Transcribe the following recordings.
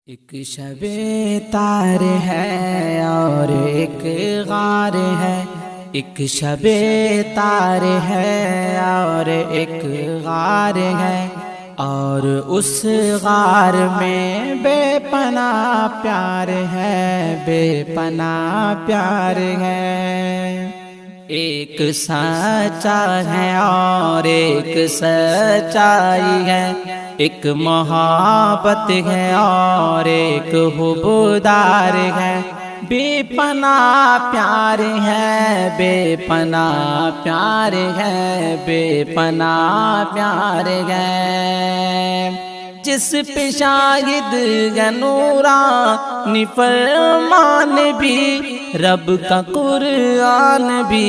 ایک شب تار ہے اور ایک غار ہے، ایک شب تار ہے اور ایک غار ہے، اور اس غار میں بے پناہ پیار ہے، بے پناہ پیار ہے۔ ایک سچا ہے اور ایک سچائی ہے، ایک محبت ہے اور ایک حبدار ہے، بے پناہ پیار ہے، بے پناہ پیار ہے، بے پناہ پیار ہے۔ جس پہ شاہد ہے نورانی فرمان بھی، رب کا قرآن بھی،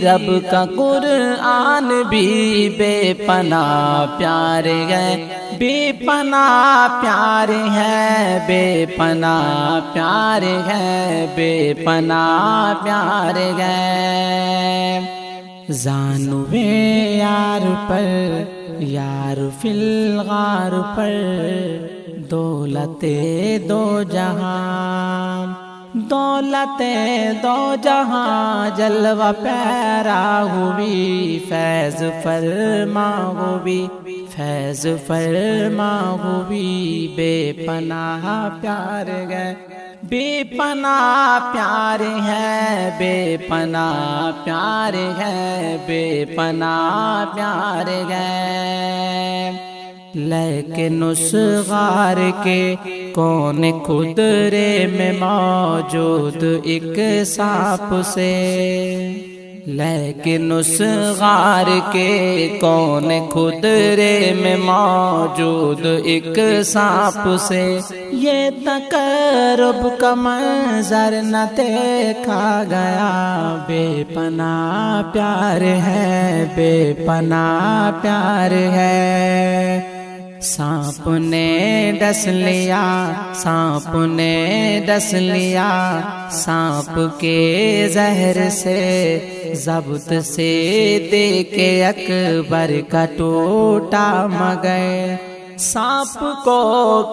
رب کا قرآن بھی، بے پناہ پیار ہے، بے پناہ پیار ہے، بے پناہ پیار ہے، بے پناہ پیار ہے۔ زانوے یار پر یار فی الغار پر، دولت دو جہاں، دولت دو جہاں جلوہ پیرا ہوئی، فیض فرما ہوئی، فیض فرما ہوئی، بے پناہ پیار ہے، بے پناہ پیار ہے، بے پناہ پیار ہے، بے پناہ پیار ہے۔ لیکن اس غار کے کون خدرے میں موجود ایک سانپ سے، لیکن اس غار کے کون خدرے میں موجود ایک سانپ سے، یہ تقرب کا منظر نہ دیکھا گیا، بے پناہ پیار ہے، بے پناہ پیار ہے۔ سانپ نے ڈس لیا، سانپ نے ڈس لیا، سانپ کے زہر سے ضبط سے دے کے اکبر کا ٹوٹا مگر، سانپ کو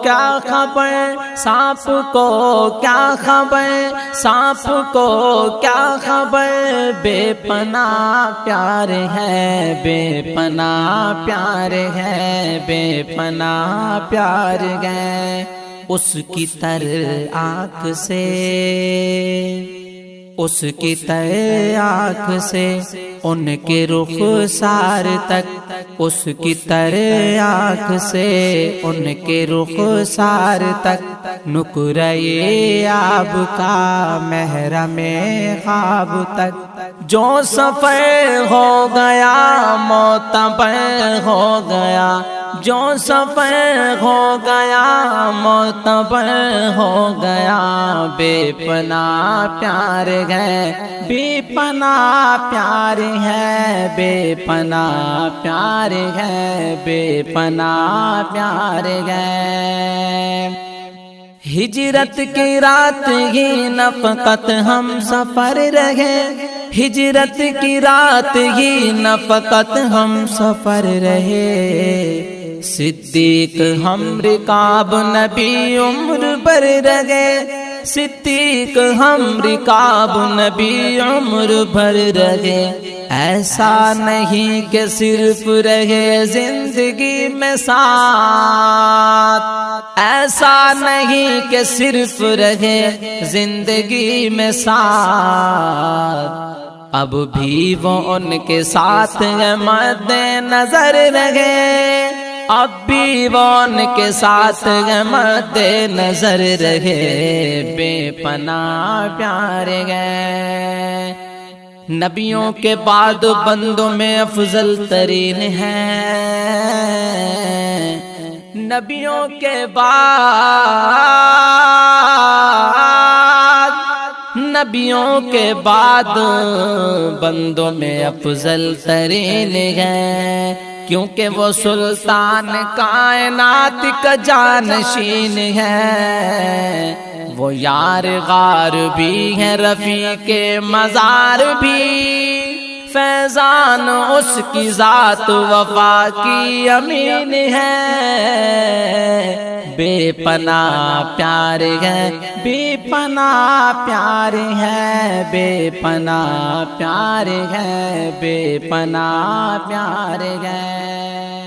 کیا خبر، سانپ کو کیا خبر، سانپ کو کیا خبر، بے پناہ پیار ہے، بے پناہ پیار ہے، بے پناہ پیار ہے۔ اس کی تر آنکھ سے، اس کی تر آنکھ سے ان کے رخسار تک، اس کی تر آنکھ سے ان کے رخسار تک، نقرۂ آب کا محرم خواب تک، جو سفر ہو گیا معتبر ہو گیا، جو سفر ہو گیا معتبر ہو گیا، بے پناہ پیار ہے، بے پناہ پیار ہے، بے پناہ پیار ہے، بے پناہ پیار ہے۔ ہجرت کی رات ہی نہ فقط ہم سفر رہے، ہجرت کی رات ہی نہ فقط ہم سفر رہے، صدیق ہم رکاب نبی عمر بھر رہے، صدیق ہم رکاب نبی عمر بھر رہے۔ ایسا نہیں کہ صرف رہے زندگی میں ساتھ، ایسا نہیں کہ صرف رہے زندگی میں ساتھ، اب بھی وہ ان کے ساتھ مد نظر رہے، اب بھی وہ ان کے ساتھ مد نظر رہے، بے پناہ پیار ہے۔ نبیوں کے بعد بندوں میں افضل ترین ہے، نبیوں کے بعد، نبیوں کے بعد بندوں میں افضل ترین ہے، کیونکہ وہ سلطان کائنات کا جانشین ہے، وہ یار غار بھی ہے، رفیق مزار بھی، فیضان اس کی ذات وفا کی امین ہے، بے پناہ پیار ہے، بے پناہ پیار ہے، بے پناہ پیار ہے، بے پناہ پیار ہے۔